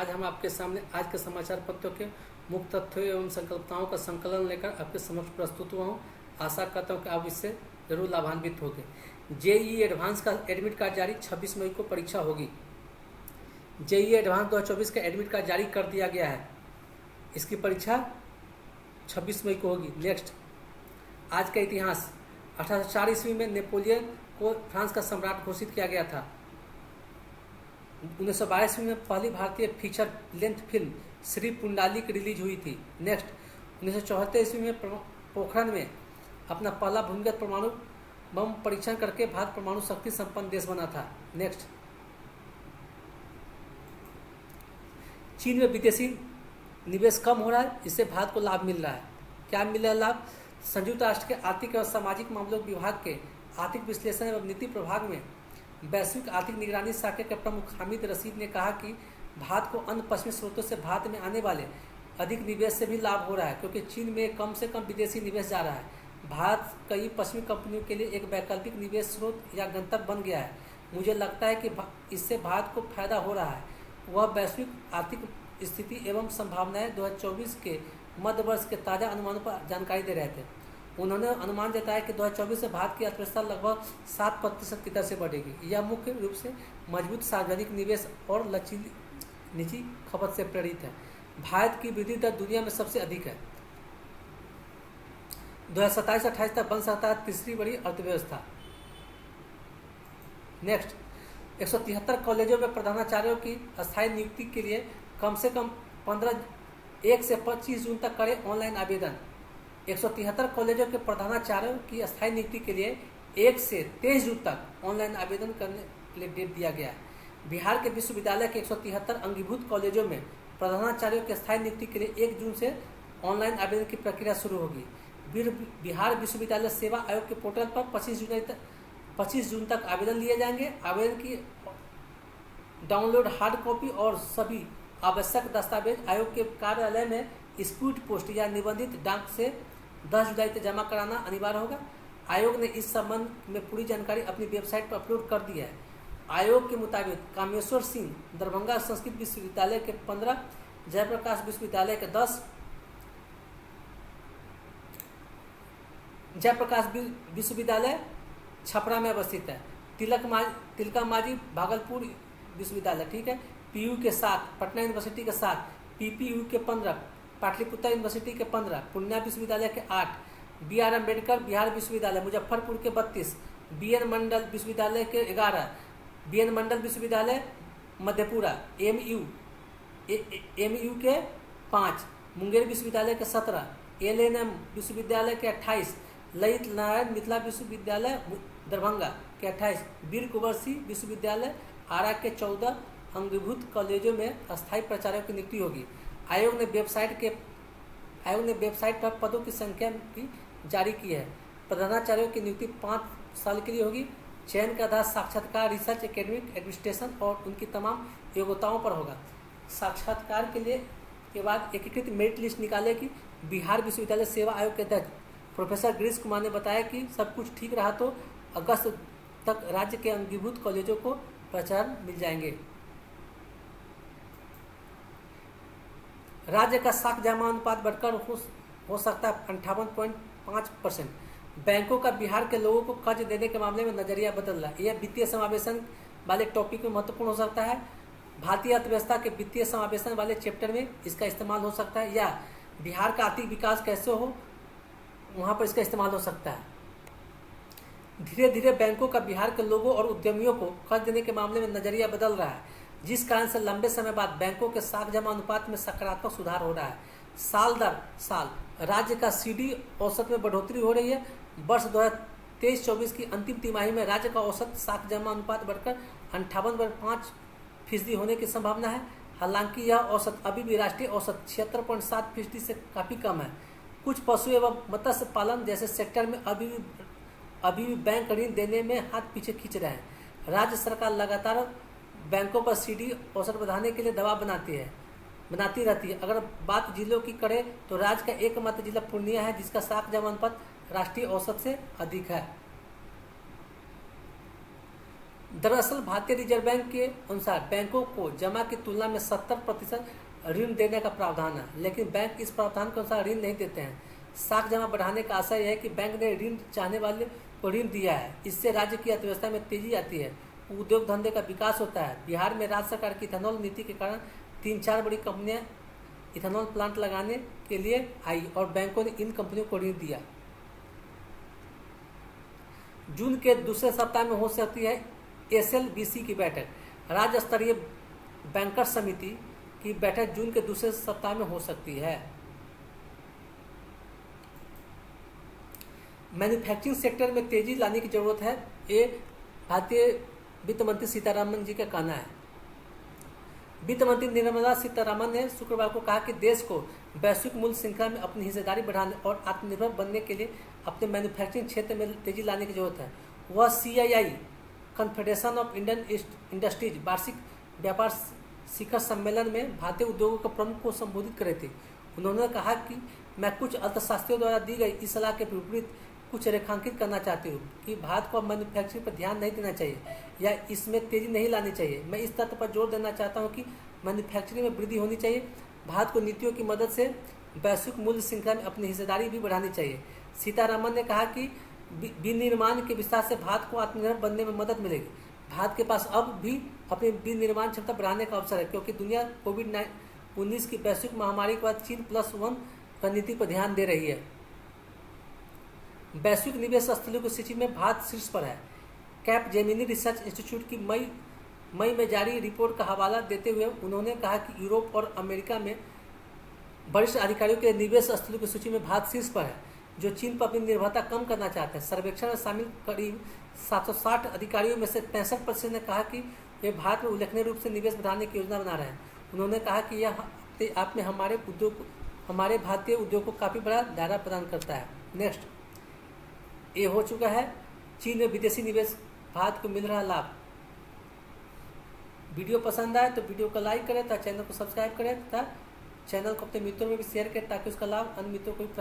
आज हम आपके सामने आज के समाचार पत्रों के मुख्य तथ्यों एवं संकल्पनाओं का संकलन लेकर आपके समक्ष प्रस्तुत हुआ हूँ। आशा करता हूँ कि आप इससे जरूर लाभान्वित होंगे। जेईई एडवांस का एडमिट कार्ड जारी, 26 मई को परीक्षा होगी। जेईई एडवांस 2024 का एडमिट कार्ड जारी कर दिया गया है। इसकी परीक्षा 26 मई को होगी। नेक्स्ट, आज का इतिहास। 1804 ईस्वी में नेपोलियन को फ्रांस का सम्राट घोषित किया गया था। 1912 ईस्वी में पहली भारतीय feature length film Shri Pundalik release हुई थी। नेक्स्ट, 1974 ईस्वी में पोखरण में अपना पहला भूमिगत परमाणु बम परीक्षण करके भारत परमाणु शक्ति संपन्न देश बना था। नेक्स्ट, चीन में विदेशी निवेश कम हो रहा है, इससे भारत को लाभ मिल रहा है। क्या मिल रहा है लाभ? संयुक्त राष्ट्र के आर्थिक और सामाजिक मामलों विभाग के आर्थिक विश्लेषण एवं नीति प्रभाग में वैश्विक आर्थिक निगरानी शाखा के प्रमुख हामिद रशीद ने कहा कि भारत को अन्य पश्चिमी स्रोतों से भारत में आने वाले अधिक निवेश से भी लाभ हो रहा है, क्योंकि चीन में कम से कम विदेशी निवेश जा रहा है। भारत कई पश्चिमी कंपनियों के लिए एक वैकल्पिक निवेश स्रोत या गंतव्य बन गया है। मुझे लगता है कि इससे भारत को फायदा हो रहा है। वह वैश्विक आर्थिक स्थिति एवं संभावनाएं 2024 के मध्य वर्ष के ताज़ा अनुमानों पर जानकारी दे रहे थे। उन्होंने अनुमान जताया कि 2024 से भारत की अर्थव्यवस्था लगभग 7% की दर से बढ़ेगी। यह मुख्य रूप से मजबूत सार्वजनिक निवेश और लचीली निजी खपत से प्रेरित है। भारत की वृद्धि दर दुनिया में सबसे अधिक है। 2027-28 तक बन सकता है तीसरी बड़ी अर्थव्यवस्था। नेक्स्ट, 173 कॉलेजों में प्रधानाचार्यों की अस्थायी नियुक्ति के लिए कम से कम 1 से 25 जून तक करें ऑनलाइन आवेदन। 173 कॉलेजों के प्रधानाचार्यों की अस्थायी नियुक्ति के लिए 1 से 23 जून तक ऑनलाइन आवेदन करने के लिए डेट दिया गया है। बिहार के विश्वविद्यालय के 173 अंगीभूत कॉलेजों में प्रधानाचार्यों की अस्थायी नियुक्ति के लिए 1 जून से ऑनलाइन आवेदन की प्रक्रिया शुरू होगी। बिहार विश्वविद्यालय सेवा आयोग के पोर्टल पर 25 जून तक आवेदन लिए जाएंगे। आवेदन की डाउनलोड हार्ड कॉपी और सभी आवश्यक दस्तावेज आयोग के कार्यालय में स्पीड पोस्ट या निबंधित डाक से 10 जुलाई तक जमा कराना अनिवार्य होगा। आयोग ने इस संबंध में पूरी जानकारी अपनी वेबसाइट पर अपलोड कर दी है। आयोग के मुताबिक कामेश्वर सिंह दरभंगा संस्कृत विश्वविद्यालय के 15, जयप्रकाश विश्वविद्यालय के 10, जयप्रकाश विश्वविद्यालय छपरा में अवस्थित है। तिलका मांझी भागलपुर विश्वविद्यालय, ठीक है, पीयू के 7, पटना यूनिवर्सिटी के 7, पीपीयू के 15, पाटलिपुत्र यूनिवर्सिटी के 15, पूर्णिया विश्वविद्यालय के 8, BR अम्बेडकर बिहार विश्वविद्यालय मुजफ्फरपुर के 32, BN मंडल विश्वविद्यालय के 11, BN मंडल विश्वविद्यालय मधेपुरा MU के 5, मुंगेर विश्वविद्यालय के 17, LNM विश्वविद्यालय के 28, ललित नारायण मिथिला विश्वविद्यालय दरभंगा के 28, वीर कुंवर सिंह विश्वविद्यालय आरा के 14 अंगीभूत कॉलेजों में अस्थायी प्राचार्यों की नियुक्ति होगी। आयोग ने वेबसाइट पर पदों की संख्या भी जारी की है। प्रधानाचार्यों की नियुक्ति 5 साल के लिए होगी। चयन का आधार साक्षात्कार, रिसर्च, एकेडमिक, एडमिनिस्ट्रेशन और उनकी तमाम योग्यताओं पर होगा। साक्षात्कार के बाद एकीकृत मेरिट लिस्ट निकालेगी। बिहार विश्वविद्यालय सेवा आयोग के अध्यक्ष प्रोफेसर गिरीश कुमार ने बताया कि सब कुछ ठीक रहा तो अगस्त तक राज्य के अंगीभूत कॉलेजों को प्राचार्य मिल जाएंगे। राज्य का साख जमा अनुपात बढ़कर हो सकता है 58.5%। बैंकों का बिहार के लोगों को कर्ज देने के मामले में नजरिया बदल रहा है। यह वित्तीय समावेशन वाले टॉपिक में महत्वपूर्ण हो सकता है। भारतीय अर्थव्यवस्था के वित्तीय समावेशन वाले चैप्टर में इसका इस्तेमाल हो सकता है, या बिहार का आर्थिक विकास कैसे हो वहाँ पर इसका इस्तेमाल हो सकता है। धीरे धीरे बैंकों का बिहार के लोगों और उद्यमियों को कर्ज देने के मामले में नजरिया बदल रहा है, जिस कारण से लंबे समय बाद बैंकों के साख जमा अनुपात में सकारात्मक सुधार हो रहा है। साल दर साल राज्य का CD औसत में बढ़ोतरी हो रही है। वर्ष 2023-24 की अंतिम तिमाही में राज्य का औसत साख जमा अनुपात बढ़कर 58.5% होने की संभावना है। हालांकि यह औसत अभी भी राष्ट्रीय औसत 76.7% से काफ़ी कम है। कुछ पशु एवं मत्स्य पालन जैसे सेक्टर में अभी भी बैंक ऋण देने में हाथ पीछे खींच रहे हैं। राज्य सरकार लगातार बैंकों पर CD औसत बढ़ाने के लिए दबाव बनाती रहती है। अगर बात जिलों की करें तो राज्य का एकमात्र जिला पूर्णिया है, जिसका साख जमा अनुपात राष्ट्रीय औसत से अधिक है। दरअसल भारतीय रिजर्व बैंक के अनुसार बैंकों को जमा की तुलना में 70% ऋण देने का प्रावधान है, लेकिन बैंक इस प्रावधान के अनुसार ऋण नहीं देते हैं। साख जमा बढ़ाने का आशय यह है कि बैंक ने ऋण चाहने वाले को ऋण दिया है, इससे राज्य की अर्थव्यवस्था में तेजी आती है, उद्योग धंधे का विकास होता है। बिहार में राज्य सरकार की इथेनॉल नीति के कारण 3-4 बड़ी कंपनियां इथेनॉल प्लांट लगाने के लिए आई और बैंकों ने इन कंपनियों को ऋण दिया। जून के दूसरे सप्ताह में हो सकती है SLBC की बैठक। राज्य स्तरीय बैंकर्स समिति की बैठक जून के दूसरे सप्ताह में हो सकती है। मैन्युफैक्चरिंग सेक्टर में तेजी लाने की जरूरत है, ये भारतीय वित्त मंत्री सीतारामन जी का कहना है। वित्त मंत्री निर्मला सीतारामन ने शुक्रवार को कहा कि देश को वैश्विक मूल्य श्रृंखला में अपनी हिस्सेदारी बढ़ाने और आत्मनिर्भर बनने के लिए अपने मैन्युफैक्चरिंग क्षेत्र में तेजी लाने की जरूरत है। वह CII confederation of Indian industries वार्षिक व्यापार शिखर सम्मेलन में भारतीय उद्योगों के प्रमुख को संबोधित करे थे। उन्होंने कहा कि मैं कुछ अर्थशास्त्रियों द्वारा दी गई इस सलाह के विपरीत कुछ रेखांकित करना चाहती हूँ कि भारत को अब मैन्युफैक्चरिंग पर ध्यान नहीं देना चाहिए या इसमें तेजी नहीं लानी चाहिए। मैं इस तथ्य पर जोर देना चाहता हूँ कि मैन्युफैक्चरिंग में वृद्धि होनी चाहिए। भारत को नीतियों की मदद से वैश्विक मूल्य श्रृंखला में अपनी हिस्सेदारी भी बढ़ानी चाहिए। सीतारामन ने कहा कि विनिर्माण के विस्तार से भारत को आत्मनिर्भर बनने में मदद मिलेगी। भारत के पास अब भी अपनी विनिर्माण क्षमता बढ़ाने का अवसर है, क्योंकि दुनिया कोविड-19 की वैश्विक महामारी के बाद चीन+1 रणनीति पर ध्यान दे रही है। वैश्विक निवेश स्थलों की सूची में भारत शीर्ष पर है। कैपजेमिनी रिसर्च इंस्टीट्यूट की मई में जारी रिपोर्ट का हवाला देते हुए उन्होंने कहा कि यूरोप और अमेरिका में वरिष्ठ अधिकारियों के निवेश स्थलों की सूची में भारत शीर्ष पर है, जो चीन पर अपनी निर्भरता कम करना चाहते हैं। सर्वेक्षण में शामिल करीब 760 अधिकारियों में से 65% ने कहा कि वे भारत में उल्लेखनीय रूप से निवेश बढ़ाने की योजना बना रहे हैं। उन्होंने कहा कि यह अपने आप में हमारे भारतीय उद्योग को काफ़ी बड़ा दायरा प्रदान करता है। नेक्स्ट, ये हो चुका है चीन में विदेशी निवेश, भारत को मिल रहा लाभ। वीडियो पसंद आए तो वीडियो को लाइक करें तथा चैनल को सब्सक्राइब करें तथा चैनल को अपने मित्रों में भी शेयर करें ताकि उसका लाभ अन्य मित्रों को भी प्राप्त